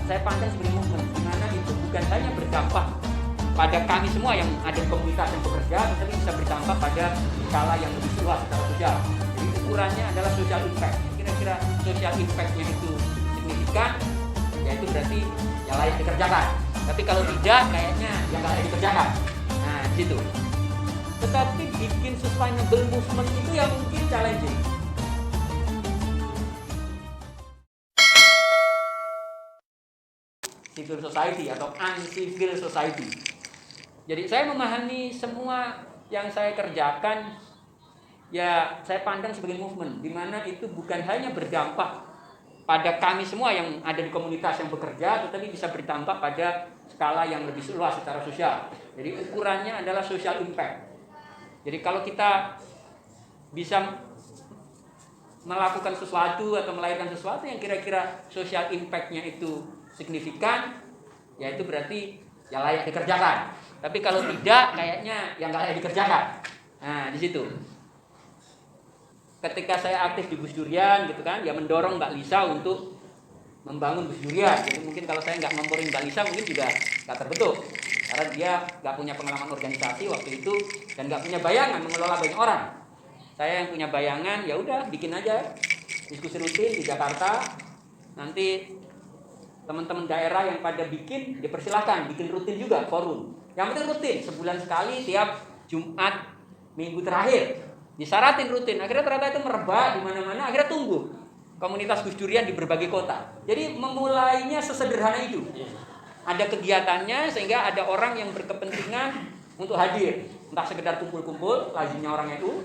saya pandang sebagai movement, di mana itu bukan hanya berdampak pada kami semua yang ada di komunitas yang bekerja, tetapi bisa berdampak pada skala yang lebih luas secara sosial. Jadi ukurannya adalah social impact. Kira-kira social impact-nya itu signifikan, ya itu berarti yang layak dikerjakan. Tapi kalau tidak, kayaknya yang nggak layak dikerjakan. Nah, di situ. Tetapi bikin sustainable movement itu yang mungkin challenging. Civil society atau uncivil society. Jadi saya memahami semua yang saya kerjakan, ya saya pandang sebagai movement, di mana itu bukan hanya berdampak pada kami semua yang ada di komunitas yang bekerja, tetapi bisa berdampak pada skala yang lebih luas secara sosial. Jadi ukurannya adalah social impact. Jadi kalau kita bisa melakukan sesuatu atau melahirkan sesuatu yang kira-kira social impact-nya itu signifikan, ya itu berarti ya layak dikerjakan. Tapi kalau tidak, kayaknya yang nggak layak dikerjakan. Nah, di situ. Ketika saya aktif di Gus Durian gitu kan, ya mendorong Mbak Lisa untuk membangun Gus Durian. Jadi mungkin kalau saya nggak membangun Mbak Lisa mungkin juga nggak terbentuk, karena dia nggak punya pengalaman organisasi waktu itu dan nggak punya bayangan mengelola banyak orang. Saya yang punya bayangan, ya udah bikin aja diskusi rutin di Jakarta. Nanti teman-teman daerah yang pada bikin, dipersilahkan bikin rutin juga forum. Yang penting rutin, sebulan sekali tiap Jumat minggu terakhir. Disyaratin rutin. Akhirnya ternyata itu merebak di mana-mana, akhirnya tumbuh komunitas Gus Durian di berbagai kota. Jadi memulainya sesederhana itu. Ada kegiatannya sehingga ada orang yang berkepentingan untuk hadir. Entah sekedar kumpul-kumpul, lazimnya orang itu,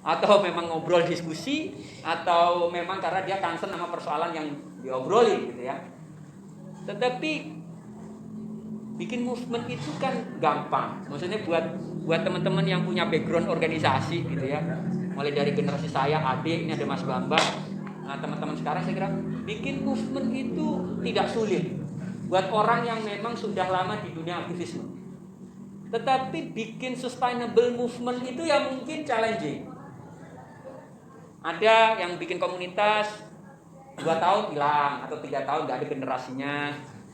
atau memang ngobrol diskusi, atau memang karena dia concern sama persoalan yang diobrolin gitu ya. Tetapi bikin movement itu kan gampang. Maksudnya buat teman-teman yang punya background organisasi gitu ya. Mulai dari generasi saya, adik, ini ada Mas Bambang. Nah, teman-teman sekarang saya kira bikin movement itu tidak sulit buat orang yang memang sudah lama di dunia aktivisme. Tetapi bikin sustainable movement itu yang mungkin challenging. Ada yang bikin komunitas 2 tahun hilang atau 3 tahun nggak ada generasinya.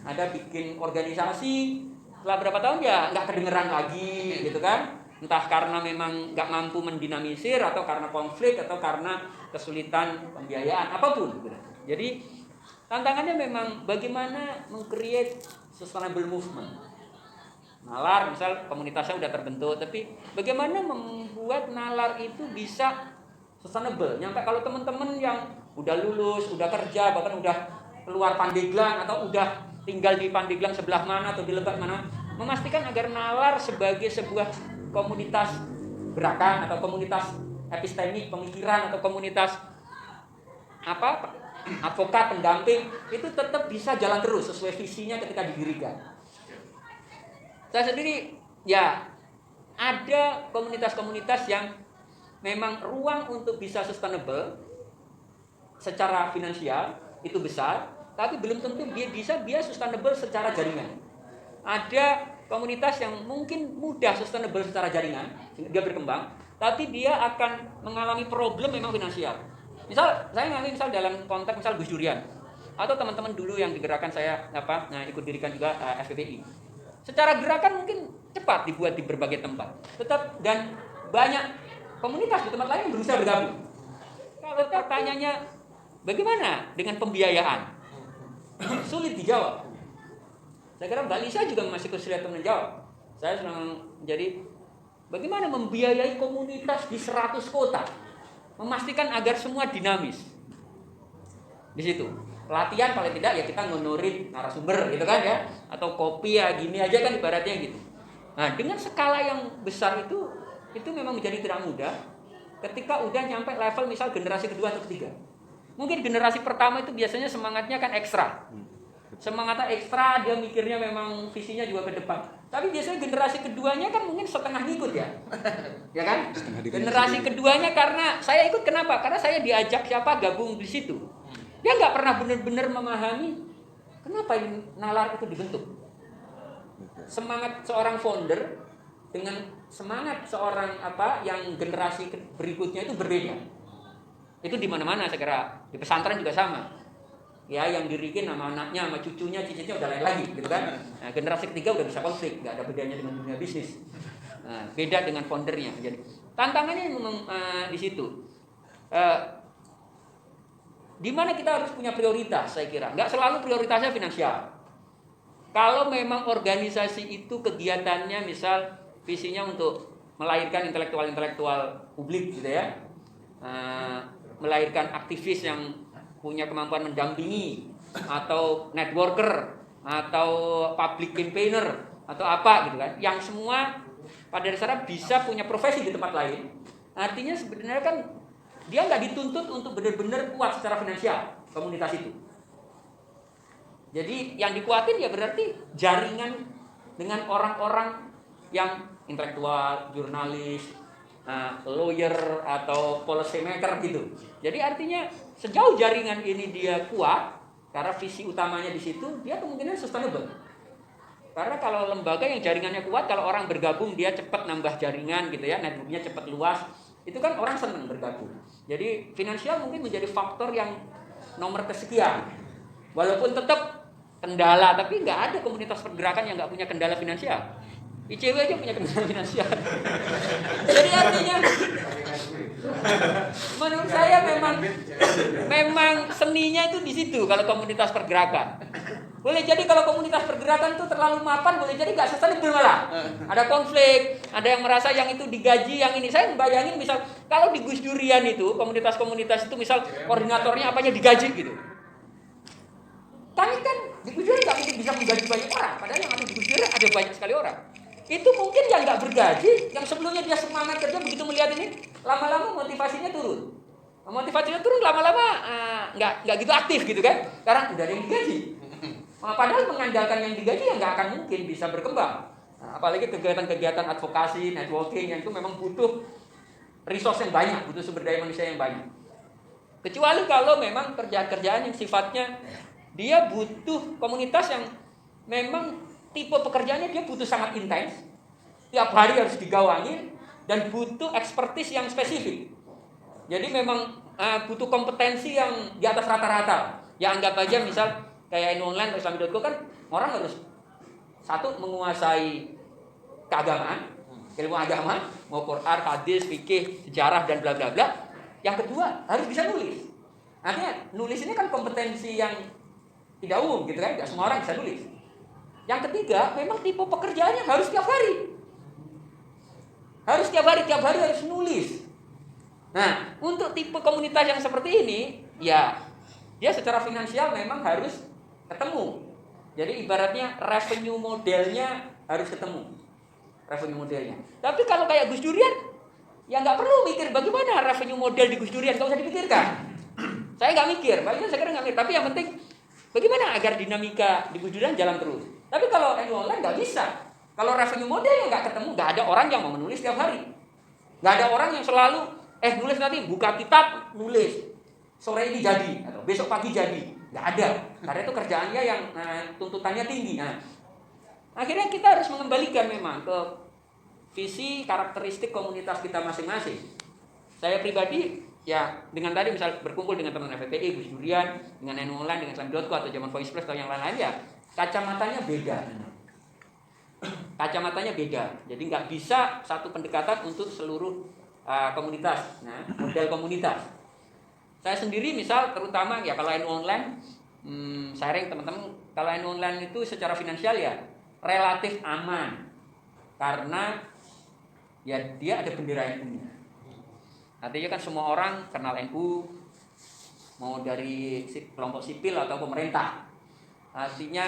Ada bikin organisasi setelah berapa tahun ya nggak kedengeran lagi gitu kan, entah karena memang nggak mampu mendinamisir atau karena konflik atau karena kesulitan pembiayaan apapun gitu. Jadi tantangannya memang bagaimana meng-create sustainable movement. Nalar misal komunitasnya udah terbentuk, tapi bagaimana membuat nalar itu bisa sustainable. Nyampe kalau teman-teman yang udah lulus, udah kerja, bahkan udah keluar Pandeglang atau udah tinggal di Pandeglang sebelah mana atau di Lebak mana, memastikan agar nalar sebagai sebuah komunitas gerakan atau komunitas epistemik pemikiran atau komunitas advokat pendamping itu tetap bisa jalan terus sesuai visinya ketika didirikan. Saya sendiri ya ada komunitas-komunitas yang memang ruang untuk bisa sustainable secara finansial itu besar, tapi belum tentu dia sustainable secara jaringan. Ada komunitas yang mungkin mudah sustainable secara jaringan, dia berkembang, tapi dia akan mengalami problem memang finansial. Misal saya ngambil misal dalam konteks misal Gus Durian atau teman-teman dulu yang digerakkan saya ikut dirikan juga FPPI. Secara gerakan mungkin cepat dibuat di berbagai tempat. Dan banyak komunitas di tempat lain yang berusaha bergabung. Kalau pertanyaannya bagaimana dengan pembiayaan? Sulit dijawab. Saya kira Mbak Lisa juga masih kesulitan menjawab. Saya sedang menjadi bagaimana membiayai komunitas di 100 kota, memastikan agar semua dinamis. Di situ pelatihan paling tidak ya kita ngonorin narasumber gitu kan ya, atau kopi ya gini aja kan ibaratnya gitu. Nah dengan skala yang besar itu memang menjadi tidak mudah. Ketika udah nyampe level misal generasi kedua atau ketiga. Mungkin generasi pertama itu biasanya semangatnya kan ekstra. Semangatnya ekstra, dia mikirnya memang visinya juga ke depan. Tapi biasanya generasi keduanya kan mungkin setengah ngikut ya. Ya kan? Generasi keduanya karena saya ikut kenapa? Karena saya diajak siapa gabung di situ. Dia nggak pernah benar-benar memahami kenapa nalar itu dibentuk. Semangat seorang founder dengan semangat seorang yang generasi berikutnya itu berbeda. Itu di mana-mana saya kira, di pesantren juga sama. ya yang dirikin sama anaknya, sama cucunya, cicitnya udah lain lagi gitu kan. Nah, generasi ketiga udah bisa konflik, nggak ada bedanya dengan dunia bisnis. Nah, beda dengan foundernya. Jadi tantangannya memang di situ. Di mana kita harus punya prioritas, saya kira. Nggak selalu prioritasnya finansial. Kalau memang organisasi itu kegiatannya misal visinya untuk melahirkan intelektual-intelektual publik gitu ya, melahirkan aktivis yang punya kemampuan mendampingi, atau networker, atau public campaigner, atau apa gitu kan, yang semua pada dasarnya bisa punya profesi di tempat lain. Artinya sebenarnya kan dia nggak dituntut untuk benar-benar kuat secara finansial komunitas itu. Jadi yang dikuatin ya berarti jaringan dengan orang-orang yang intelektual, jurnalis, lawyer atau policy maker gitu. Jadi artinya sejauh jaringan ini dia kuat, karena visi utamanya di situ, dia kemungkinan sustainable. Karena kalau lembaga yang jaringannya kuat, kalau orang bergabung dia cepat nambah jaringan gitu ya, networknya cepat luas, itu kan orang senang bergabung. Jadi finansial mungkin menjadi faktor yang nomor kesekian. Walaupun tetap kendala, tapi nggak ada komunitas pergerakan yang nggak punya kendala finansial. ICW aja punya kendala finansial. Jadi artinya menurut saya memang seninya itu di situ kalau komunitas pergerakan. Boleh jadi kalau komunitas pergerakan itu terlalu mapan, boleh jadi nggak sustainable malah. Ada konflik, ada yang merasa yang itu digaji, yang ini. Saya membayangin misal kalau di Gus Durian itu komunitas-komunitas itu misal koordinatornya apanya digaji gitu. Kami kan di Gus Durian nggak mungkin bisa menggaji banyak orang, padahal yang ada di Gus Durian ada banyak sekali orang. Itu mungkin yang nggak bergaji, yang sebelumnya dia semangat kerja, begitu melihat ini, lama-lama motivasinya turun. Motivasinya turun lama-lama nggak gitu aktif gitu kan, karena udah ada yang digaji. Padahal mengandalkan yang digaji yang nggak akan mungkin bisa berkembang. Apalagi kegiatan-kegiatan advokasi, networking yang itu memang butuh resource yang banyak, butuh sumber daya manusia yang banyak. Kecuali kalau memang kerjaan-kerjaan yang sifatnya dia butuh komunitas yang memang tipe pekerjaannya dia butuh sangat intens, tiap hari harus digawangi, dan butuh ekspertis yang spesifik. Jadi memang butuh kompetensi yang di atas rata-rata. Ya anggap aja misal kayak online atau Islami.co kan orang harus satu menguasai keagamaan, ilmu agama, mau Quran, hadis, fikih, sejarah dan bla bla bla. Yang kedua harus bisa nulis. Artinya nulis ini kan kompetensi yang tidak umum gitu kan, tidak semua orang bisa nulis. Yang ketiga memang tipe pekerjaannya harus tiap hari. Harus tiap hari harus nulis. Nah, untuk tipe komunitas yang seperti ini, ya dia secara finansial memang harus ketemu. Jadi ibaratnya revenue modelnya harus ketemu. Revenue modelnya. Tapi kalau kayak Gus Durian, ya nggak perlu mikir bagaimana revenue model di Gus Durian, nggak usah dipikirkan. Saya nggak mikir, makanya saya kira nggak mikir. Tapi yang penting bagaimana agar dinamika di Gus Durian jalan terus. Tapi kalau online nggak bisa. Kalau revenue modelnya nggak ketemu, nggak ada orang yang mau menulis tiap hari. Nggak ada orang yang selalu nulis nanti buka kitab nulis sore ini jadi atau besok pagi jadi. Nggak ada. Karena itu kerjaannya yang tuntutannya tinggi. Nah, akhirnya kita harus mengembalikan memang ke visi karakteristik komunitas kita masing-masing. Saya pribadi ya dengan tadi misal berkumpul dengan teman FPPI, Gus Durian, dengan NU Online, dengan Islami.co atau Zaman Voice Plus atau yang lain-lain ya kacamatanya beda. Kacamatanya beda. Jadi nggak bisa satu pendekatan untuk seluruh komunitas. Nah, model komunitas. Saya sendiri misal terutama ya kalau NU Online, sharing teman-teman, kalau NU Online itu secara finansial ya relatif aman karena ya dia ada bendera NU-nya. Artinya kan semua orang kenal NU, mau dari kelompok sipil atau pemerintah. Artinya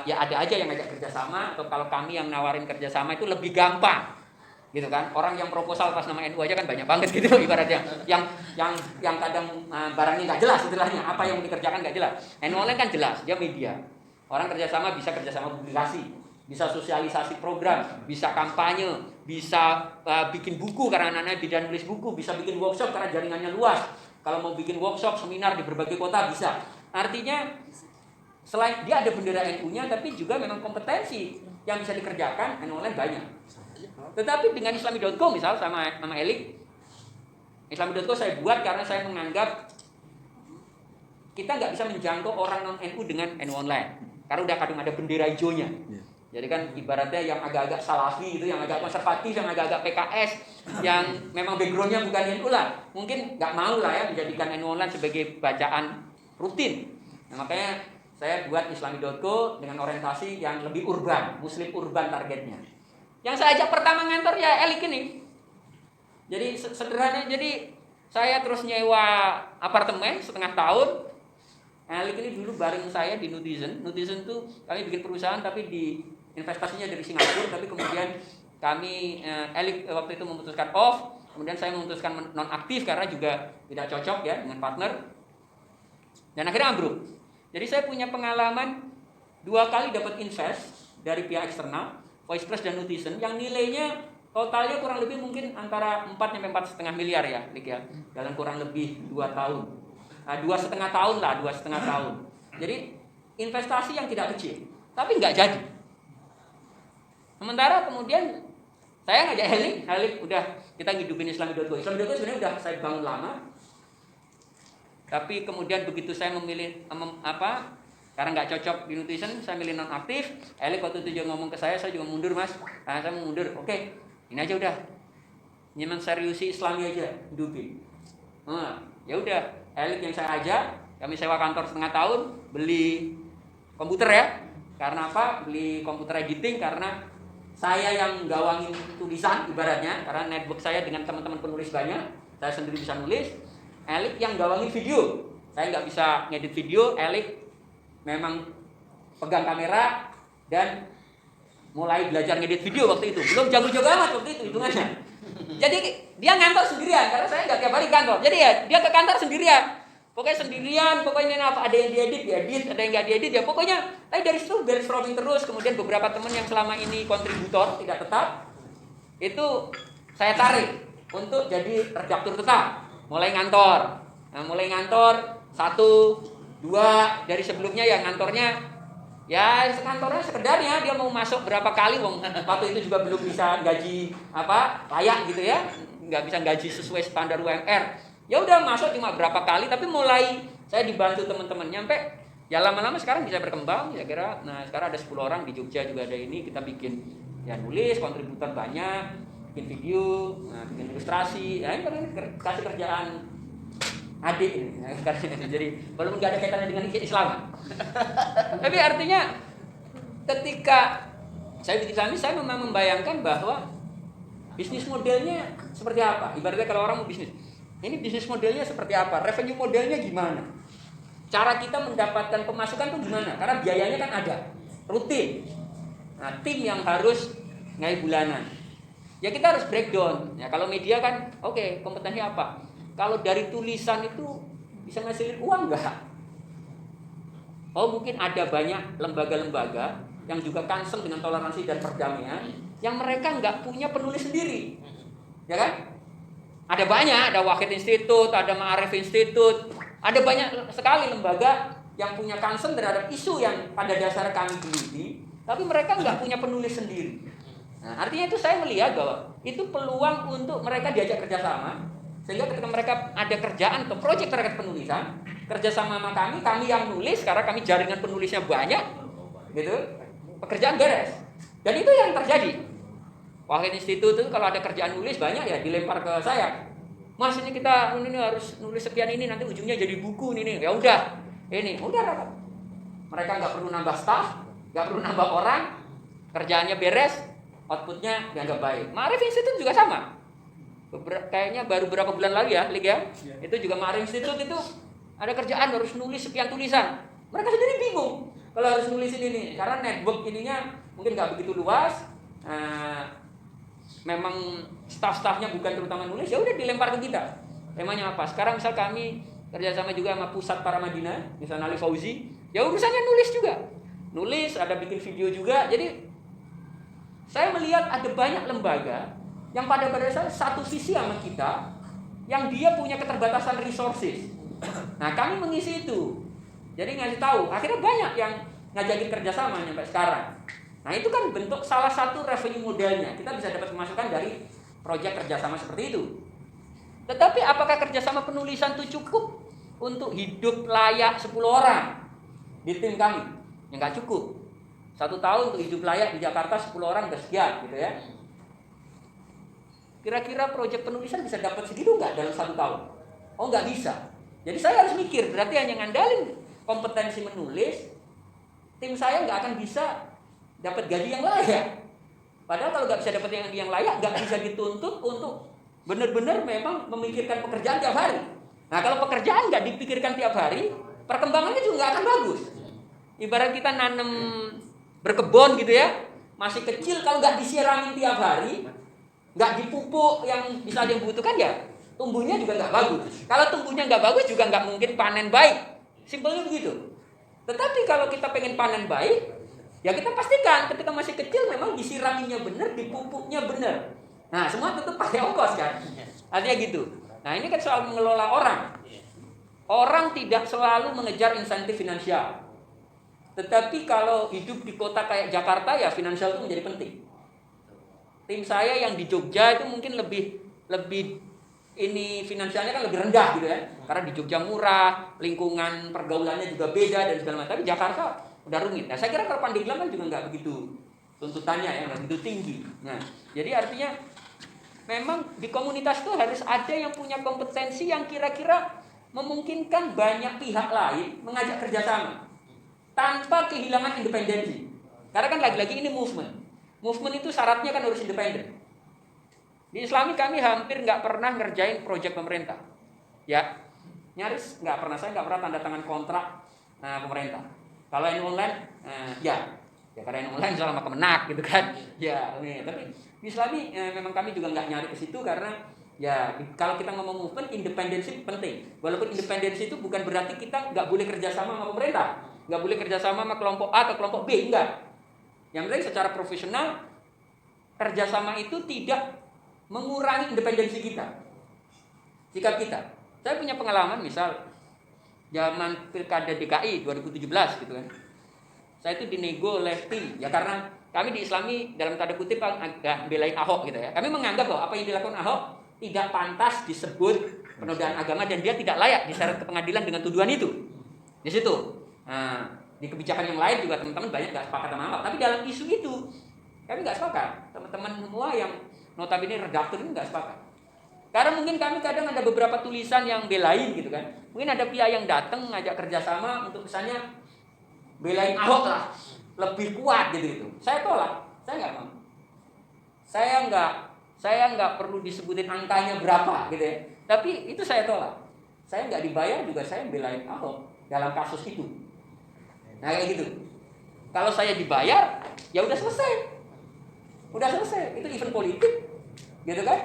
ya ada aja yang ngajak kerjasama, atau kalau kami yang nawarin kerjasama itu lebih gampang, gitu kan. Orang yang proposal pas nama NU aja kan banyak banget gitu ibaratnya. Yang kadang barangnya nggak jelas istilahnya, apa yang dikerjakan nggak jelas. NU Online kan jelas, dia media. Orang kerjasama bisa kerjasama publikasi, bisa sosialisasi program, bisa kampanye, bisa bikin buku karena anak-anak bidan nulis buku, bisa bikin workshop karena jaringannya luas. Kalau mau bikin workshop, seminar di berbagai kota bisa. Artinya selain dia ada bendera NU-nya, tapi juga memang kompetensi yang bisa dikerjakan NU Online banyak. Tetapi dengan Islami.co misal sama Elik, Islami.co saya buat karena saya menganggap kita nggak bisa menjangkau orang non NU dengan NU online, karena udah kadang ada bendera hijaunya. Jadi kan ibaratnya yang agak-agak salafi gitu, yang agak konservatif, yang agak-agak PKS, yang memang backgroundnya bukan NU lah, mungkin nggak mau lah ya menjadikan NU online sebagai bacaan rutin. Nah, makanya saya buat Islami.co dengan orientasi yang lebih urban, muslim urban targetnya. Yang saya ajak pertama ngantor ya Elik ini. Jadi sederhana, jadi saya terus nyewa apartemen setengah tahun. Elik ini dulu bareng saya di Nutizen. Nutizen tuh kami bikin perusahaan tapi di investasinya dari Singapura, tapi kemudian kami Elik waktu itu memutuskan off, kemudian saya memutuskan nonaktif karena juga tidak cocok ya dengan partner. Dan akhirnya ambruk. Jadi saya punya pengalaman 2 kali dapat invest dari pihak eksternal, Voice Plus dan Nutizen, yang nilainya totalnya kurang lebih mungkin antara 4 sampai 4,5 miliar ya, Lik ya. Dalam kurang lebih 2 tahun. 2,5 tahun lah, 2,5 tahun. Jadi investasi yang tidak kecil, tapi nggak jadi. Sementara kemudian saya ngajak Elik udah kita ngidupin Islami.co. Islami.co sebenarnya udah saya bangun lama. Tapi kemudian begitu saya memilih karena nggak cocok di Nutizen, saya milih nonaktif. Elik waktu itu juga ngomong ke saya juga mundur mas. Saya mau mundur. Oke, ini aja udah. Nyaman seriusi Islami aja, hidupin. Ya udah, Elik yang saya ajak, kami sewa kantor setengah tahun, beli komputer ya. Karena apa? Beli komputer editing karena saya yang gawangin tulisan ibaratnya, karena network saya dengan teman-teman penulis banyak, saya sendiri bisa nulis. Elik yang gawangin video, saya nggak bisa ngedit video. Elik memang pegang kamera dan mulai belajar ngedit video waktu itu. Belum jago-jago amat waktu itu hitungannya. Jadi dia ngantor sendirian karena saya nggak tiap hari kantor. Jadi ya dia ke kantor sendirian. Pokoknya sendirian, pokoknya apa ada yang diedit, ada yang nggak diedit ya pokoknya. Tapi dari situ brainstorming terus. Kemudian beberapa teman yang selama ini kontributor tidak tetap itu saya tarik untuk jadi redaktur tetap. Mulai ngantor. Nah, mulai ngantor 1, 2 dari sebelumnya ya ngantornya ya kantornya sekedarnya dia mau masuk berapa kali waktu itu juga belum bisa gaji layak gitu ya, nggak bisa gaji sesuai standar UMR. Ya udah masuk cuma berapa kali, tapi mulai saya dibantu teman-teman nyampe ya lama-lama sekarang bisa berkembang ya kira. Nah sekarang ada 10 orang di Jogja juga ada ini, kita bikin ya nulis, kontributor banyak, bikin video, bikin ilustrasi, ya ini kasih kerjaan adik ini. Jadi walaupun nggak ada kaitannya dengan Islam, tapi artinya ketika saya bikin Islami, saya memang membayangkan bahwa bisnis modelnya seperti apa. Ibaratnya kalau orang mau bisnis, ini bisnis modelnya seperti apa, revenue modelnya gimana, cara kita mendapatkan pemasukan itu gimana, karena biayanya kan ada rutin. Nah tim yang harus ngai bulanan, ya kita harus breakdown. Ya kalau media kan oke, kompetensi apa. Kalau dari tulisan itu bisa ngasilin uang nggak? Oh mungkin ada banyak lembaga-lembaga yang juga concern dengan toleransi dan perdamaian, yang mereka nggak punya penulis sendiri, ya kan? Ada banyak, ada Wahid Institute, ada Ma'arif Institute, ada banyak sekali lembaga yang punya concern terhadap isu yang pada dasarnya kami teliti, tapi mereka nggak punya penulis sendiri. Nah, artinya itu saya melihat bahwa itu peluang untuk mereka diajak kerjasama, sehingga ketika mereka ada kerjaan atau proyek terkait penulisan, kerjasama sama kami yang nulis, karena kami jaringan penulisnya banyak, gitu, pekerjaan beres. Dan itu yang terjadi. Wahid Institute itu kalau ada kerjaan nulis banyak ya dilempar ke saya. Mas ini kita ini harus nulis sekian ini, nanti ujungnya jadi buku ini. Ya udah, ini udah rapat. Mereka nggak perlu nambah staff, nggak perlu nambah orang, kerjaannya beres, outputnya dianggap baik. Ma'arif Institute juga sama. Kayaknya baru beberapa bulan lagi ya, Lik ya. Itu juga Ma'arif Institute itu ada kerjaan harus nulis sekian tulisan. Mereka sendiri bingung kalau harus nulisin ini, karena network ininya mungkin nggak begitu luas. Memang staff-staffnya bukan terutama nulis, ya udah dilempar ke kita. Temanya apa? Sekarang misal kami kerjasama juga sama Pusat Para Madinah, misalnya Ali Fauzi, ya urusannya nulis juga. Nulis, ada bikin video juga. Jadi saya melihat ada banyak lembaga yang pada dasarnya satu visi sama kita, yang dia punya keterbatasan resources. Nah kami mengisi itu. Jadi ngasih tahu, akhirnya banyak yang ngajakin kerjasama sampai sekarang. Nah itu kan bentuk salah satu revenue modelnya. Kita bisa dapat pemasukan dari proyek kerjasama seperti itu. Tetapi apakah kerjasama penulisan itu cukup? untuk hidup layak 10 orang di tim kami. Ya nggak cukup. 1 tahun untuk hidup layak di Jakarta 10 orang udah sekian gitu ya. Kira-kira proyek penulisan bisa dapat segitu nggak dalam 1 tahun? Oh nggak bisa. Jadi saya harus mikir, berarti hanya ngandalin kompetensi menulis, tim saya nggak akan bisa dapat gaji yang layak. Padahal kalau nggak bisa dapat yang layak, nggak bisa dituntut untuk benar-benar memang memikirkan pekerjaan tiap hari. Nah kalau pekerjaan nggak dipikirkan tiap hari, perkembangannya juga nggak akan bagus. Ibarat kita nanam berkebun gitu ya, masih kecil, kalau nggak disiramin tiap hari, nggak dipupuk yang bisa dibutuhkan ya tumbuhnya juga nggak bagus. Kalau tumbuhnya nggak bagus juga nggak mungkin panen baik. Simpelnya begitu. Tetapi kalau kita pengen panen baik, ya kita pastikan ketika masih kecil memang disiraminya benar, dipupuknya benar. Nah semua tetap pakai ongkos kan. Artinya gitu. Nah ini kan soal mengelola orang. Orang tidak selalu mengejar insentif finansial. Tetapi kalau hidup di kota kayak Jakarta ya finansial itu menjadi penting. Tim saya yang di Jogja itu mungkin lebih ini finansialnya kan lebih rendah gitu ya. Karena di Jogja murah, lingkungan pergaulannya juga beda dan segala macam. Tapi Jakarta udah rumit. Nah, saya kira kalau Pandeglang kan juga nggak begitu tuntutannya ya, nggak begitu tinggi. Nah, jadi artinya memang di komunitas itu harus ada yang punya kompetensi yang kira-kira memungkinkan banyak pihak lain mengajak kerjasama tanpa kehilangan independensi. Karena kan lagi-lagi ini movement. Movement itu syaratnya kan harus independen. Di Islami kami hampir nggak pernah ngerjain proyek pemerintah, ya nyaris nggak pernah. Saya nggak pernah tanda tangan kontrak pemerintah. Kalau yang online, ya karena yang online soal sama Kemenak gitu kan, ya. Tapi di Islami memang kami juga nggak nyari ke situ karena ya kalau kita ngomong movement, independensi penting. Walaupun independensi itu bukan berarti kita nggak boleh kerjasama sama pemerintah, nggak boleh kerjasama sama kelompok A atau kelompok B, enggak. Yang penting secara profesional kerjasama itu tidak mengurangi independensi kita, sikap kita. Saya punya pengalaman misal zaman Pilkada DKI 2017 gitu kan. Saya itu dinego oleh tim ya karena kami di Islami dalam tanda kutip agak belain Ahok gitu ya. Kami menganggap bahwa apa yang dilakukan Ahok tidak pantas disebut penodaan agama dan dia tidak layak diseret ke pengadilan dengan tuduhan itu. Di situ. Nah, di kebijakan yang lain juga teman-teman banyak nggak sepakat sama Ahok. Tapi dalam isu itu kami nggak sepakat. Teman-teman semua yang notabene redaktur ini nggak sepakat. Karena mungkin kami kadang ada beberapa tulisan yang belain gitu kan. Mungkin ada pihak yang datang ngajak kerjasama untuk kesannya belain Ahok lah, lebih kuat gitu. Saya tolak, saya nggak mau. Saya nggak perlu disebutin angkanya berapa gitu ya. Tapi itu saya tolak. Saya nggak dibayar juga saya belain Ahok dalam kasus itu. Nah kayak gitu. Kalau saya dibayar, ya udah selesai. Udah selesai, itu event politik, gitu kan?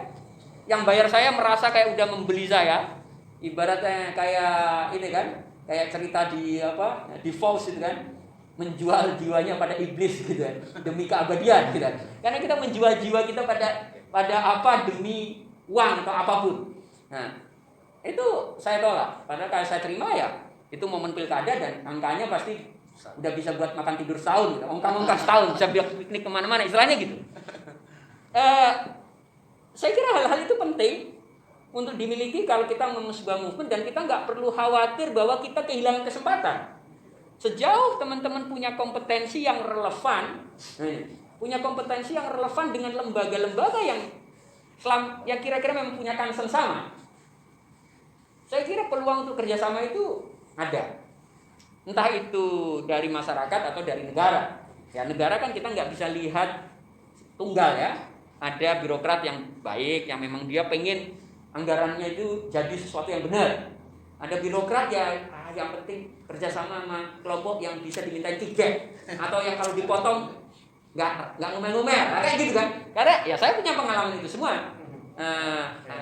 Yang bayar saya merasa kayak udah membeli saya, ibaratnya kayak ini kan, kayak cerita di Faust itu kan, menjual jiwanya pada iblis gitu kan, demi keabadian gitu kan. Karena kita menjual jiwa kita pada apa demi uang atau apapun. Nah, itu saya tolak. Padahal kalau saya terima ya, itu momen pilkada dan angkanya pasti udah bisa buat makan tidur setahun, gitu. Ongkang-ongkang setahun bisa buat piknik kemana-mana, istilahnya gitu. Saya kira hal-hal itu penting untuk dimiliki kalau kita membangun sebuah movement dan kita nggak perlu khawatir bahwa kita kehilangan kesempatan. Sejauh teman-teman punya kompetensi yang relevan, dengan lembaga-lembaga yang kira-kira memang punya concern sama, saya kira peluang untuk kerjasama itu ada. Entah itu dari masyarakat atau dari negara. Ya negara kan kita nggak bisa lihat tunggal ya. Ada birokrat yang baik, yang memang dia pengen anggarannya itu jadi sesuatu yang benar. Ada birokrat yang penting kerjasama sama kelompok yang bisa dimintain kickback atau yang kalau dipotong nggak ngomel-ngomel, kayak gitu kan? Karena ya saya punya pengalaman itu semua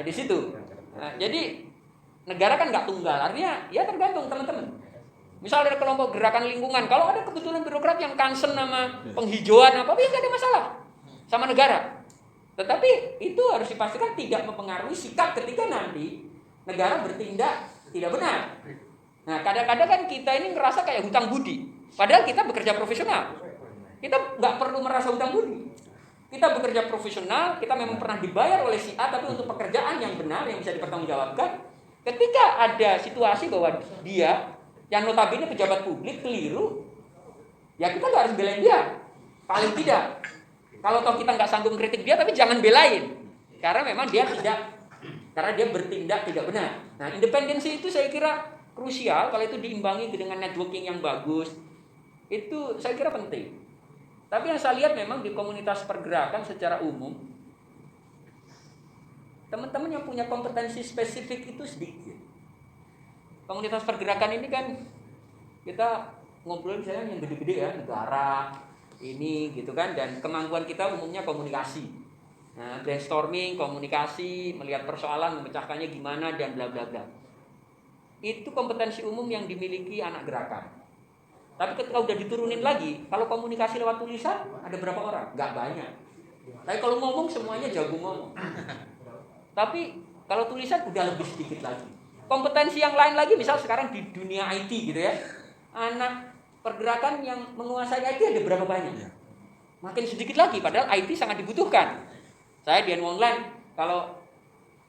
di situ. Jadi negara kan nggak tunggal, artinya ya tergantung teman-teman. Misal ada kelompok gerakan lingkungan, kalau ada kebetulan birokrat yang concern sama penghijauan apa, ya nggak ada masalah sama negara. Tetapi itu harus dipastikan tidak mempengaruhi sikap ketika nanti negara bertindak tidak benar. Nah, kadang-kadang kan kita ini ngerasa kayak hutang budi, padahal kita bekerja profesional. Kita nggak perlu merasa hutang budi. Kita bekerja profesional, kita memang pernah dibayar oleh si A, tapi untuk pekerjaan yang benar yang bisa dipertanggungjawabkan, Ketika ada situasi bahwa dia yang notabene pejabat publik keliru, ya kita nggak harus belain dia. Paling tidak, kalau toh kita nggak sanggup kritik dia, tapi jangan belain, karena memang dia bertindak tidak benar. Nah, independensi itu saya kira krusial. Kalau itu diimbangi dengan networking yang bagus, itu saya kira penting. Tapi yang saya lihat memang di komunitas pergerakan secara umum, teman-teman yang punya kompetensi spesifik itu sedikit. Komunitas pergerakan ini kan kita ngobrol misalnya yang gede-gede ya, negara ini gitu kan, dan kemampuan kita umumnya komunikasi. Nah, brainstorming, komunikasi, melihat persoalan, memecahkannya gimana dan bla bla bla. Itu kompetensi umum yang dimiliki anak gerakan. Tapi ketika udah diturunin lagi, kalau komunikasi lewat tulisan ada berapa orang? Nggak banyak. Tapi kalau ngomong semuanya jago ngomong. Tapi kalau tulisan udah lebih sedikit lagi. Kompetensi yang lain lagi, misal sekarang di dunia IT gitu ya, anak pergerakan yang menguasai IT ada berapa banyak? Makin sedikit lagi, padahal IT sangat dibutuhkan. Saya di online, kalau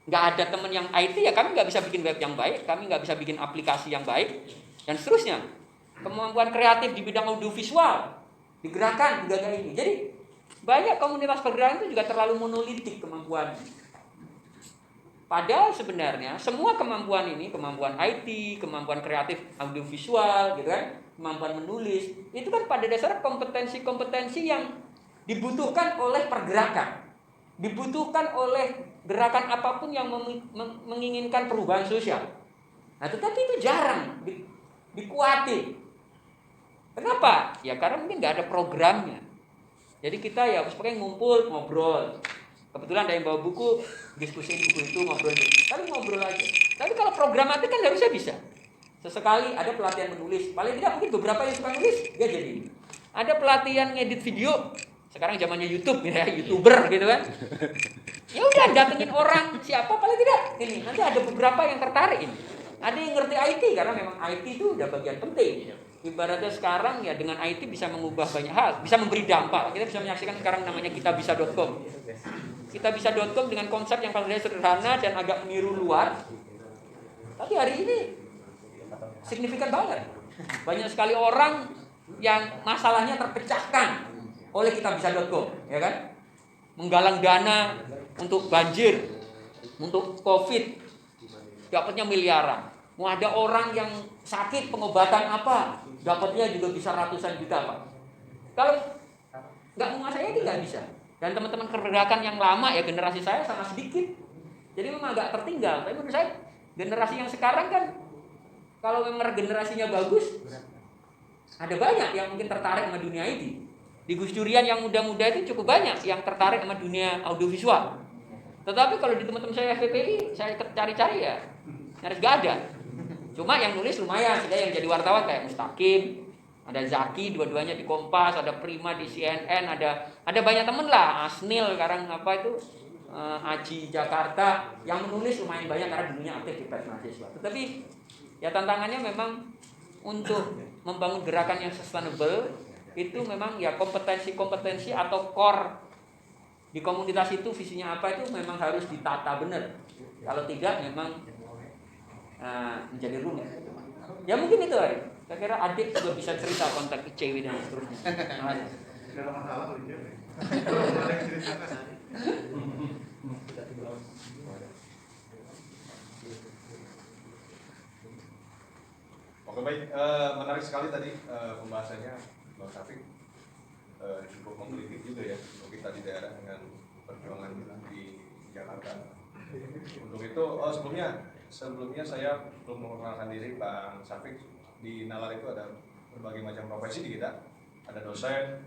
nggak ada teman yang IT ya kami nggak bisa bikin web yang baik, kami nggak bisa bikin aplikasi yang baik, dan seterusnya. Kemampuan kreatif di bidang audiovisual digerakkan juga kayak ini. Jadi banyak komunitas pergerakan itu juga terlalu monolitik kemampuannya. Padahal sebenarnya semua kemampuan ini, kemampuan IT, kemampuan kreatif audiovisual gitu kan, kemampuan menulis, itu kan pada dasarnya kompetensi-kompetensi yang dibutuhkan oleh pergerakan. Dibutuhkan oleh gerakan apapun yang menginginkan perubahan sosial. Nah, tetapi itu jarang dikuatin. Kenapa? Ya karena mungkin nggak ada programnya. Jadi kita ya pakai ngumpul, ngobrol. Kebetulan ada yang bawa buku, diskusi buku itu, ngobrol. Tapi ngobrol aja. Tapi kalau programatik kan harusnya bisa. Sesekali ada pelatihan menulis. Paling tidak mungkin beberapa yang suka nulis, dia jadi ini. Ada pelatihan ngedit video. Sekarang zamannya YouTube ya, YouTuber gitu kan. Ya udah datengin orang siapa paling tidak ini. Nanti ada beberapa yang tertarik ini. Ada yang ngerti IT karena memang IT itu udah bagian penting. Ibaratnya sekarang ya dengan IT bisa mengubah banyak hal, bisa memberi dampak. Kita bisa menyaksikan sekarang namanya kitabisa.com. Kitabisa.com dengan konsep yang paling sederhana dan agak meniru luar. Tapi hari ini signifikan banget. Banyak sekali orang yang masalahnya terpecahkan oleh kitabisa.com, ya kan? Menggalang dana untuk banjir, untuk Covid, dapatnya miliaran. Mau ada orang yang sakit pengobatan apa, dapatnya juga bisa ratusan juta, Pak. Kalau nggak menguasai ini nggak bisa. Dan teman-teman pergerakan yang lama ya generasi saya sangat sedikit. Jadi memang agak tertinggal. Tapi menurut saya generasi yang sekarang kan kalau memang generasinya bagus, ada banyak yang mungkin tertarik sama dunia IT. Di Gus Durian yang muda-muda itu cukup banyak yang tertarik sama dunia audiovisual. Tetapi kalau di teman-teman saya FPPI, saya cari-cari ya nyaris gak ada. Cuma yang nulis lumayan, ada yang jadi wartawan kayak Mustaqim, ada Zaki, dua-duanya di Kompas, ada Prima di CNN, ada banyak temen lah, Asnil sekarang apa itu, Aji Jakarta, yang menulis lumayan banyak karena dulunya aktif di Pers Mahasiswa. Tetapi ya tantangannya memang untuk membangun gerakan yang sustainable itu memang ya kompetensi-kompetensi atau core di komunitas itu visinya apa itu memang harus ditata benar. Kalau tidak memang menjadi rumit. Ya mungkin itu Ari. Saya kira adik juga bisa cerita kontak ICW dan seterusnya. Tidak ada masalah kalau dia. Oke baik, menarik sekali tadi pembahasannya Bang Syafiq, cukup menggelitik juga ya untuk kita di daerah dengan perjuangan di Jakarta. Untuk itu, sebelumnya saya belum memperkenalkan diri. Bang Syafiq, di Nalar itu ada berbagai macam profesi di kita. Ada dosen,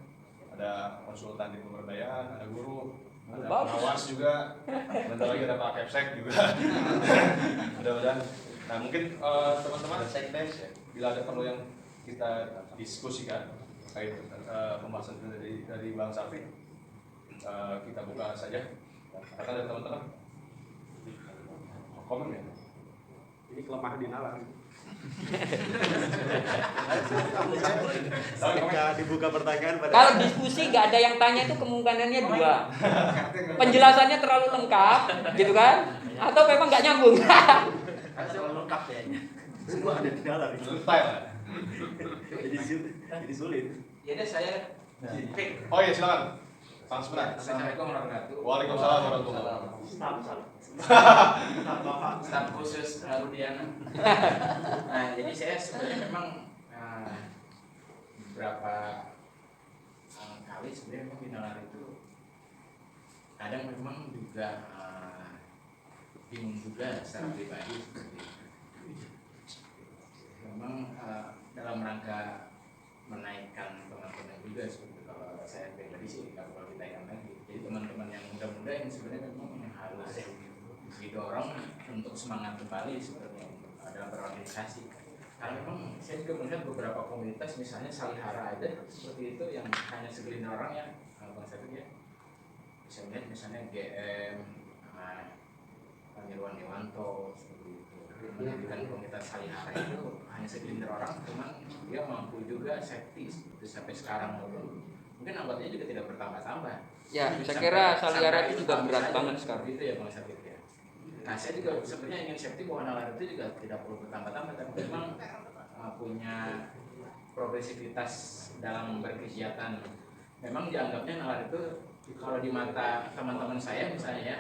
ada konsultan di pemberdayaan, ada guru, ada pengawas juga, bentar lagi ada Pak Kepsek juga. Mudah-mudahan. Nah mungkin teman-teman bila ada perlu yang kita diskusikan terkait pembahasan dari Bang Syafiq, kita buka saja. Kata dari teman-teman, komen ya. Ini kelemahan di Nalar. Ketika dibuka pertanyaan pada Kalau diskusi nggak ada yang tanya itu kemungkinannya dua. Penjelasannya terlalu lengkap, gitu kan? Atau memang nggak nyambung. Karena terlalu lengkap kayaknya. Semua ada di dalam. Style. Jadi sulit. Ya deh saya pick. Oh iya silakan. Sang sebenarnya. Assalamualaikum warahmatullahi wabarakatuh. Waalaikumsalam warahmatullahi Staf khusus Rudiana. Nah, jadi saya sebenarnya memang beberapa kali sebenarnya memang di nalar itu kadang memang juga bingung juga secara pribadi seperti itu. Memang dalam rangka menaikkan teman-teman juga seperti kalau saya pribadi sih kalau dinaikkan lagi. Jadi teman-teman yang muda-muda yang sebenarnya memang yang harus didorong untuk semangat kembali seperti dalam berorganisasi. Karena memang saya juga melihat beberapa komunitas misalnya Salihara aja seperti itu yang hanya segelintir orang ya Bang Satu ya. Bisa melihat misalnya GM, Pak Nirwan Dewanto seperti itu. Mendirikan komunitas Salihara itu hanya segelintir orang, cuman dia mampu juga safety sampai sekarang mungkin anggotanya juga tidak bertambah-tambah. Ya, saya kira Salihara itu juga berat banget sekarang. Itu ya Bang Satu ya. Nah saya juga sebenarnya ingin safety bahwa nalar itu juga tidak perlu bertambah-tambah, tapi memang punya progresivitas dalam berkegiatan. Memang dianggapnya nalar itu kalau di mata teman-teman saya misalnya ya,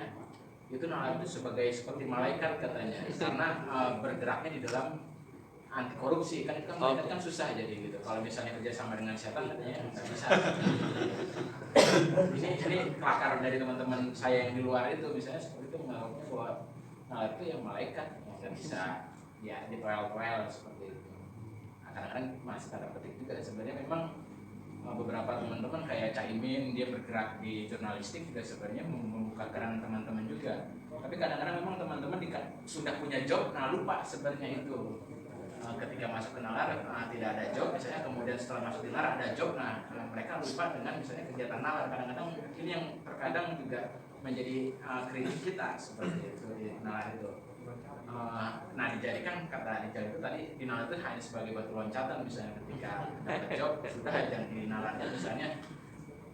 itu nalar itu seperti malaikat katanya, karena bergeraknya di dalam anti korupsi kan itu kan malaikat kan susah jadi gitu. Kalau misalnya kerjasama dengan setan katanya nggak bisa. ini kelakar dari teman-teman saya yang di luar itu misalnya seperti itu menganggapnya bahwa nalar itu yang malaikat yang bisa ya ditoel-toel seperti itu. Kadang-kadang masih tanda petik juga sebenarnya memang beberapa teman-teman kayak Caimin dia bergerak di jurnalistik juga sebenarnya membuka keran teman-teman juga. Tapi kadang-kadang memang teman-teman sudah punya job, nah lupa sebenarnya itu. Ketika masuk ke nalar tidak ada job, misalnya kemudian setelah masuk di nalar ada job, nah mereka lupa dengan misalnya kegiatan nalar. Kadang-kadang ini yang terkadang juga menjadi kritik kita seperti itu di nalar itu. Nah dijadikan kata Dijal itu tadi di nalar itu hanya sebagai batu loncatan misalnya ketika dapat job sudah dan di nalarnya misalnya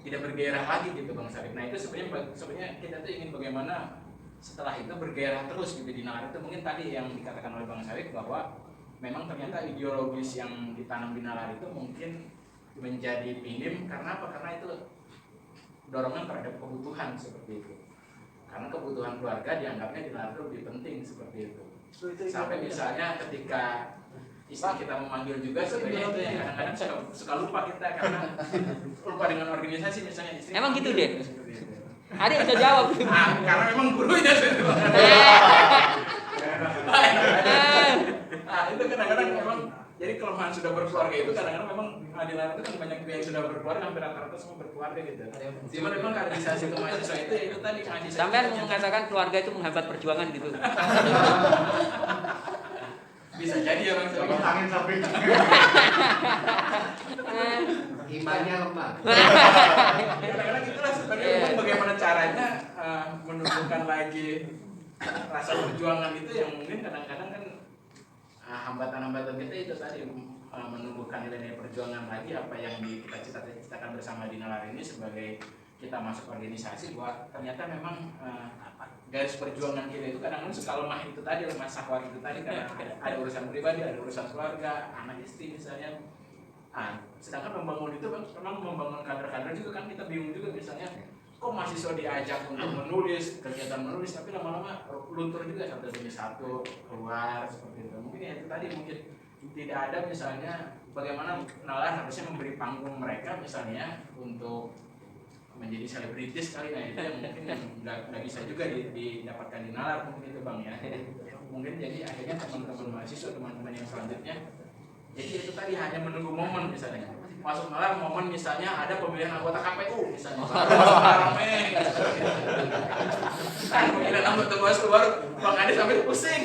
tidak bergairah lagi gitu Bang Sarif. Nah itu sebenarnya kita tuh ingin bagaimana setelah itu bergairah terus gitu di nalar itu. Mungkin tadi yang dikatakan oleh Bang Sarif bahwa memang ternyata ideologis yang ditanam di nalar itu mungkin menjadi minim karena apa? Karena itu dorongan terhadap kebutuhan seperti itu. Karena kebutuhan keluarga dianggapnya di nalar itu lebih penting seperti itu. Sampai misalnya ketika istri kita memanggil juga sebenarnya itu yang kadang-kadang suka lupa kita karena lupa dengan organisasi misalnya istri. Emang gitu deh. Adik bisa jawab. Karena memang gurunya sih. Itu kadang-kadang memang jadi kelemahan sudah berkeluarga itu kadang-kadang memang di nalar itu kan banyak yang sudah berkeluarga, hampir rata-rata semua berkeluarga gitu. Cuma memang kaderisasi ke mahasiswa itu ya itu tadi mahasiswa. Sampai mengatakan keluarga itu menghambat perjuangan gitu. Bisa jadi ya Bang. Angin samping. Imannya lemah. Kadang-kadang itulah sebenarnya memang bagaimana caranya menumbuhkan lagi rasa perjuangan itu yang mungkin kadang-kadang kan hambatan-hambatan kita itu tadi menumbuhkan nilai-nilai perjuangan lagi apa yang kita cita-citakan bersama di nalar ini sebagai kita masuk organisasi bahwa ternyata memang garis perjuangan kita itu kadang-kadang suka lemah itu tadi, lemah syahwat itu tadi karena ada urusan pribadi, ada urusan keluarga, anak istri misalnya. Sedangkan membangun itu kan memang membangun kader-kader juga kan kita bingung juga misalnya kok mahasiswa diajak untuk menulis, kegiatan menulis tapi lama-lama luntur juga satu demi satu keluar seperti itu. Mungkin ya itu tadi mungkin tidak ada misalnya bagaimana nalar harusnya memberi panggung mereka misalnya untuk menjadi selebritis kali, nah itu yang mungkin nggak bisa juga didapatkan di nalar mungkin itu Bang ya. Mungkin jadi akhirnya teman-teman mahasiswa, teman-teman yang selanjutnya jadi itu tadi hanya menunggu momen misalnya masuk nalar momen misalnya ada pemilihan anggota KPU misalnya rame pemilihan anggota Bawaslu baru Bang Adi sampai pusing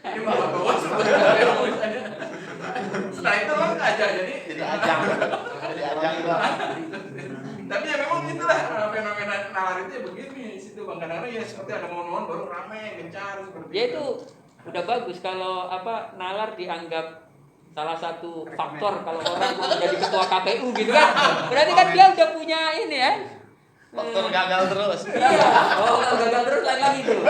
ini malah Bawaslu misalnya setelah itu Bang aja jadi ajang tapi ya memang itulah fenomena nalar itu ya begini situ Bang kadang-kadang ya seperti ada momen-momen baru rame gencar seperti Ya itu udah bagus kalau nalar dianggap salah satu faktor kalau orang mau menjadi ketua KPU gitu kan. Berarti kan dia udah punya ini ya. faktor gagal terus. Iya. Oh, gagal terus lain lagi tuh.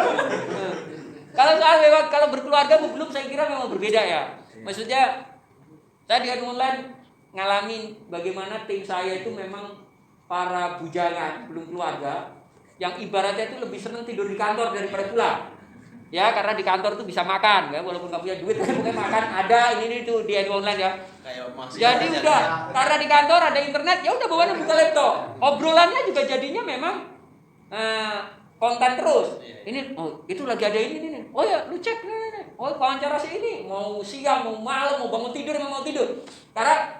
Kalau berkeluarga belum, saya kira memang berbeda ya. Maksudnya saya di online ngalamin bagaimana tim saya itu memang para bujangan belum keluarga yang ibaratnya itu lebih senang tidur di kantor daripada pulang. Ya, karena di kantor tuh bisa makan, ya, walaupun nggak punya duit, pokoknya makan ada ini tuh di online ya. Jadi udah, karena di kantor ada internet, ya udah bawaannya buka laptop. Obrolannya juga jadinya memang konten terus. Ini, oh itu lagi ada ini. Oh ya, lu cek nih. Oh wawancara si ini, mau siang, mau malam, mau bangun tidur, mau tidur. Karena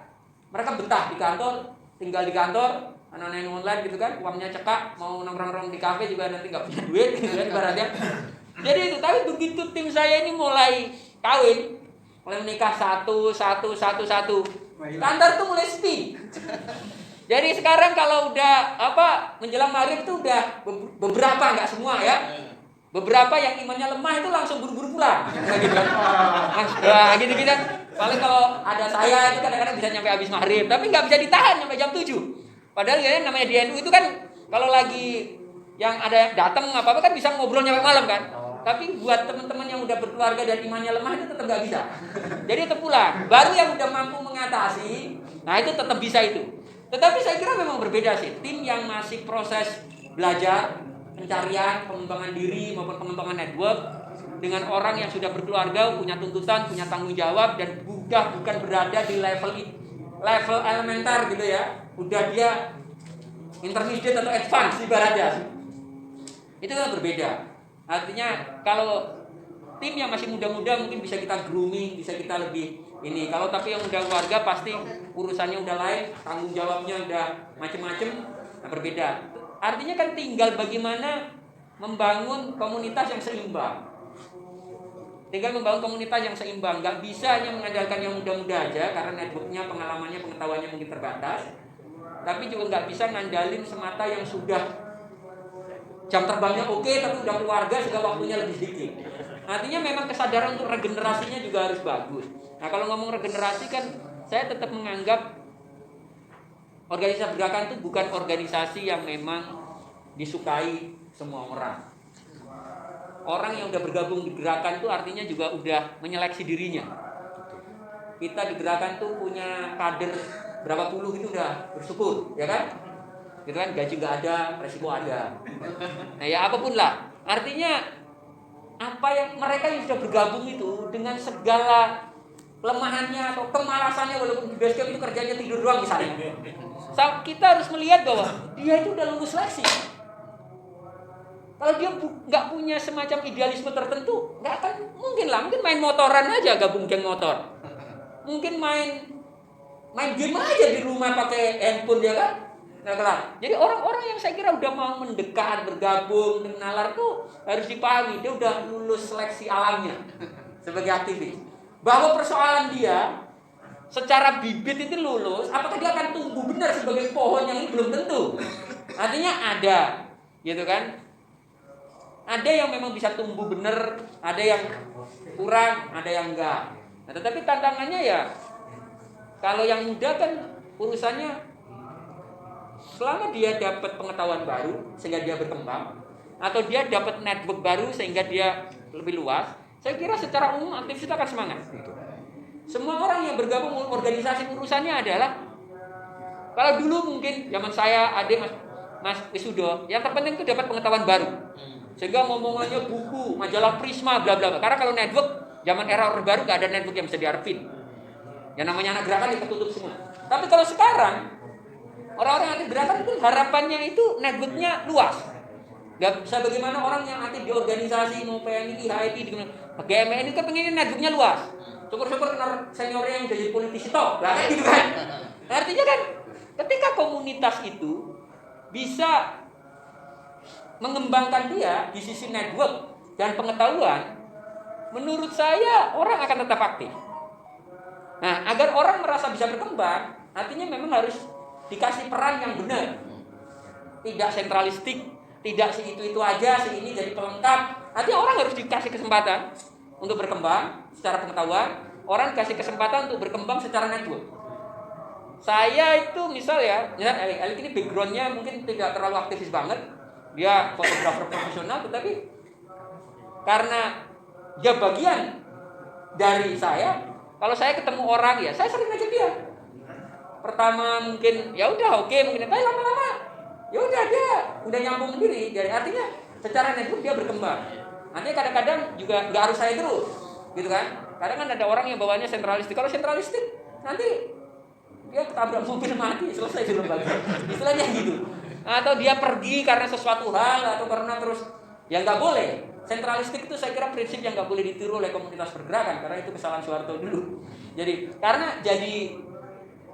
mereka betah di kantor, tinggal di kantor, anak-anak online gitu kan, uangnya cekak, mau nongkrong-nongkrong di kafe juga nanti nggak punya duit, gitu kan ibaratnya. Jadi itu, tapi begitu tim saya ini mulai kawin, mulai menikah satu, kantor tuh mulai sepi. Jadi sekarang kalau udah menjelang maghrib tuh udah beberapa, nggak semua ya, beberapa yang imannya lemah itu langsung buru-buru pulang, gitu kan. Gitu. Paling kalau ada saya itu kadang-kadang bisa nyampe habis maghrib, tapi nggak bisa ditahan sampai jam 7. Padahal ya namanya di NU itu kan kalau lagi yang ada yang datang apa kan bisa ngobrol nyampe malam kan. Tapi buat teman-teman yang udah berkeluarga dan imannya lemah itu tetap nggak bisa. Jadi tetap pulang. Baru yang udah mampu mengatasi, nah itu tetap bisa itu. Tetapi saya kira memang berbeda sih. Tim yang masih proses belajar, pencarian, pengembangan diri maupun pengembangan network dengan orang yang sudah berkeluarga, punya tuntutan, punya tanggung jawab dan bukan berada di level elementer gitu ya. Udah dia intermediate atau advance ibaratnya. Itu kan berbeda. Artinya kalau tim yang masih muda-muda mungkin bisa kita grooming, bisa kita lebih ini. Kalau tapi yang udah keluarga pasti urusannya udah lain, tanggung jawabnya udah macem-macem, nah berbeda. Artinya kan tinggal bagaimana membangun komunitas yang seimbang. Nggak bisa hanya mengandalkan yang muda-muda aja karena networknya, pengalamannya, pengetahuannya mungkin terbatas. Tapi juga nggak bisa ngandalin semata yang sudah jam terbangnya oke, tapi udah keluarga sehingga waktunya lebih sedikit. Artinya memang kesadaran untuk regenerasinya juga harus bagus. Nah kalau ngomong regenerasi kan saya tetap menganggap organisasi pergerakan itu bukan organisasi yang memang disukai semua orang. Orang yang udah bergabung di gerakan itu artinya juga udah menyeleksi dirinya. Kita di gerakan tuh punya kader berapa puluh itu udah bersyukur, ya kan? Gitu kan, gaji nggak ada, resiko ada. Nah ya apapun lah. Artinya apa yang mereka yang sudah bergabung itu dengan segala kelemahannya atau kemalasannya, walaupun di basecamp itu kerjanya tidur doang misalnya. Kita harus melihat bahwa dia itu udah lulus seleksi. Kalau dia nggak punya semacam idealisme tertentu, nggak akan mungkin lah. Mungkin main motoran aja, gabung geng motor. Mungkin main game aja di rumah pakai handphone dia kan. Nah, jadi orang-orang yang saya kira udah mau mendekat, bergabung dengan nalar tuh harus dipahami dia udah lulus seleksi alamnya sebagai aktivis. Bahwa persoalan dia secara bibit itu lulus, apakah dia akan tumbuh benar sebagai pohon yang ini belum tentu. Artinya ada, gitu kan? Ada yang memang bisa tumbuh benar, ada yang kurang, ada yang enggak. Nah, tetapi tantangannya ya kalau yang muda kan urusannya selama dia dapat pengetahuan baru sehingga dia berkembang, atau dia dapat network baru sehingga dia lebih luas, saya kira secara umum aktivis itu akan semangat. Semua orang yang bergabung organisasi urusannya adalah, kalau dulu mungkin zaman saya adik Mas Wisudo, yang terpenting itu dapat pengetahuan baru, sehingga ngomongannya buku, majalah Prisma, bla bla. Karena kalau network zaman era Orde Baru gak ada network yang bisa diarepin. Yang namanya anak gerakan itu tutup semua. Tapi kalau sekarang orang-orang yang aktif gerakan itu harapannya itu networknya luas. Gak bisa bagaimana orang yang aktif di organisasi mau PNI, HIT, GMN itu kan pengennya networknya luas. Syukur-syukur seniornya yang jadi politisi top, kayak gitu kan. Artinya kan ketika komunitas itu bisa mengembangkan dia di sisi network dan pengetahuan, menurut saya orang akan tetap aktif. Nah, agar orang merasa bisa berkembang, artinya memang harus dikasih peran yang benar, tidak sentralistik, tidak si itu aja, si ini jadi pelengkap. Artinya orang harus dikasih kesempatan untuk berkembang secara pengetahuan, orang dikasih kesempatan untuk berkembang secara network. Saya itu misal Elik ini backgroundnya mungkin tidak terlalu aktivis banget, dia fotografer profesional, tetapi karena dia bagian dari saya. Kalau saya ketemu orang ya, saya sering ngajak dia. Pertama mungkin ya udah oke, mungkin tapi lama-lama ya udah dia udah nyambung sendiri. Jadi artinya secara network dia berkembang. Artinya kadang-kadang juga nggak harus saya terus, gitu kan? Kadang kan ada orang yang bawanya sentralistik. Kalau sentralistik nanti dia ketabrak mobil mati, selesai di lembaga. Istilahnya gitu. Atau dia pergi karena sesuatu hal atau karena terus ya nggak boleh. Sentralistik itu saya kira prinsip yang nggak boleh ditiru oleh komunitas pergerakan karena itu kesalahan Soeharto dulu. Jadi karena jadi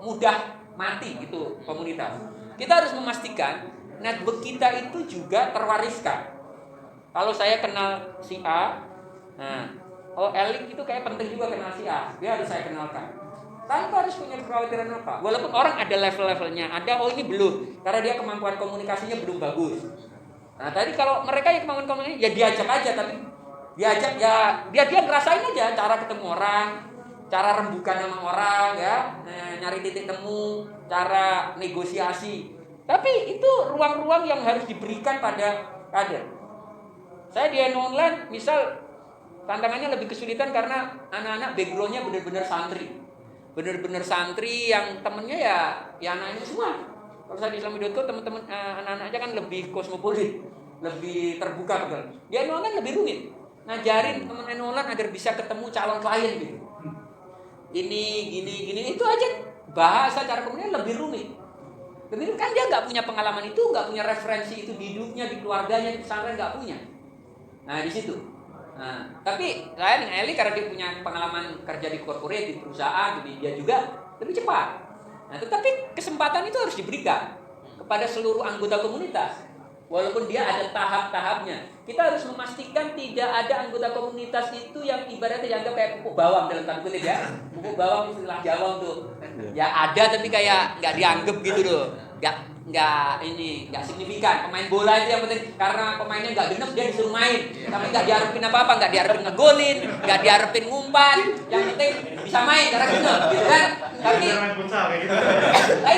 mudah mati gitu komunitas. Kita harus memastikan network kita itu juga terwariskan. Kalau saya kenal si A, nah, Elik itu kayak penting juga kenal si A. Dia harus saya kenalkan. Tanpa harus punya kekhawatiran apa. Walaupun orang ada level-levelnya, ada ini belum, karena dia kemampuan komunikasinya belum bagus. Nah tadi kalau mereka yang kemampuan komunikasi, ya diajak aja, tapi diajak ya dia ngerasain aja cara ketemu orang, cara rembukan sama orang ya, nyari titik temu, cara negosiasi. Tapi itu ruang-ruang yang harus diberikan pada kader. Saya di online misal tantangannya lebih kesulitan karena anak-anak backgroundnya benar-benar santri. Benar-benar santri yang temennya ya anak-anak semua. Kalau saya di Islami.co teman-teman anak-anaknya kan lebih kosmopolit, lebih terbuka betul. Di online lebih rumit. Ngajarin teman online agar bisa ketemu calon klien gitu. Ini gini itu aja bahasa cara komunikasi lebih rumit. Lebih rumit kan dia nggak punya pengalaman itu, nggak punya referensi itu di hidupnya, di keluarganya, di pesantren nggak punya. Nah di situ. Nah, tapi saya dengan Eli karena dia punya pengalaman kerja di corporate, di perusahaan, jadi dia juga lebih cepat. Nah, tetapi kesempatan itu harus diberikan kepada seluruh anggota komunitas. Walaupun dia ada tahap-tahapnya. Kita harus memastikan tidak ada anggota komunitas itu yang ibaratnya dianggap kayak pupuk bawang dalam tanda kutip ya. Pupuk bawang istilah Jawa tuh. Ya ada tapi kayak nggak dianggap gitu loh. Nggak signifikan. Pemain bola itu yang penting karena pemainnya nggak genep dia disuruh main. Tapi nggak diharapin apa-apa, nggak diharapin ngegolin, nggak diharapin ngumpan. Yang penting bisa main karena genep gitu kan. Tapi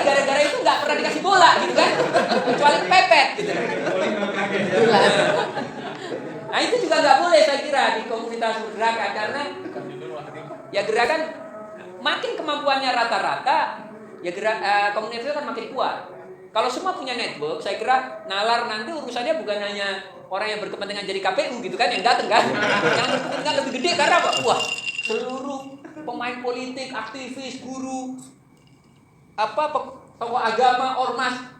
gara-gara itu nggak pernah dikasih bola gitu kan. Kecuali pepet gitu. Nah itu juga nggak boleh saya kira di komunitas gerakan karena ya gerakan makin kemampuannya rata-rata ya komunitas itu kan makin kuat. Kalau semua punya network, saya kira nalar nanti urusannya bukan hanya orang yang berkepentingan jadi KPU gitu kan yang datang kan, yang berkepentingan lebih gede karena apa? Wah seluruh pemain politik, aktivis, guru, tokoh agama, ormas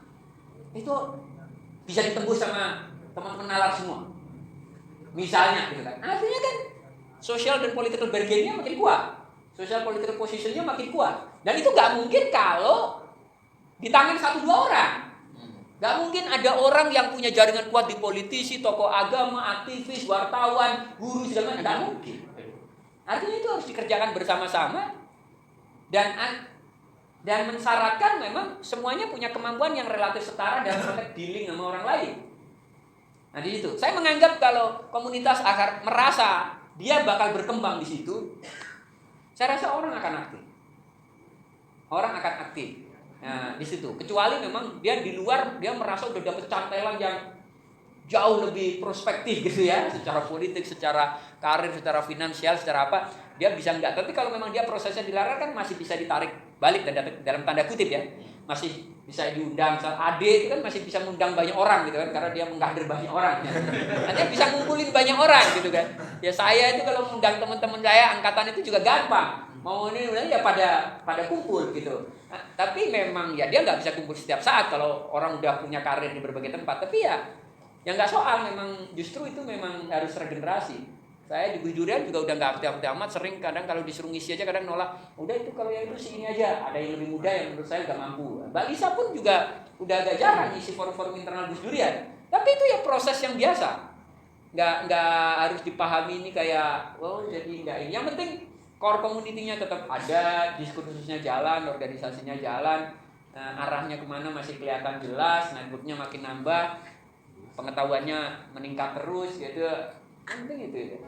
itu bisa ditembus sama teman-teman nalar semua. Misalnya gitu kan. Artinya kan social dan political bargaining-nya makin kuat. Social political position-nya makin kuat. Dan itu nggak mungkin kalau di tangan 1-2 orang. Nggak mungkin ada orang yang punya jaringan kuat di politisi, tokoh agama, aktivis, wartawan, guru segala macam. Nggak mungkin. Artinya itu harus dikerjakan bersama-sama dan mensyaratkan memang semuanya punya kemampuan yang relatif setara dalam konteks dealing sama orang lain. Nah di situ, saya menganggap kalau komunitas akan merasa dia bakal berkembang di situ, saya rasa orang akan aktif. Orang akan aktif. Nah di situ, kecuali memang dia di luar dia merasa udah dapet cantelan yang jauh lebih prospektif gitu ya, secara politik, secara karir, secara finansial, secara apa, dia bisa enggak. Tapi kalau memang dia prosesnya dilarang kan masih bisa ditarik balik dan dalam tanda kutip ya, masih bisa diundang. Misal Ade itu kan masih bisa mengundang banyak orang gitu kan, karena dia mengkader banyak orang. Ya. Nanti bisa ngumpulin banyak orang gitu kan. Ya saya itu kalau mengundang teman-teman saya angkatan itu juga gampang. Mau ini ya pada kumpul gitu. Nah, tapi memang ya dia nggak bisa kumpul setiap saat kalau orang udah punya karir di berbagai tempat. Tapi ya nggak soal, memang justru itu memang harus regenerasi. Saya di Gus Durian juga udah nggak aktif amat, sering kadang kalau disuruh ngisi aja kadang nolak. Udah itu kalau yang itu si ini aja, ada yang lebih muda yang menurut saya nggak mampu. Mbak Lisa pun juga udah agak jarang ngisi forum-forum internal Gus Durian. Tapi itu ya proses yang biasa. Nggak harus dipahami ini kayak jadi nggak ini. Yang penting core community-nya tetap ada, diskursusnya jalan, organisasinya jalan, arahnya kemana masih kelihatan jelas, network-nya makin nambah, pengetahuannya meningkat terus gitu. Penting itu ya.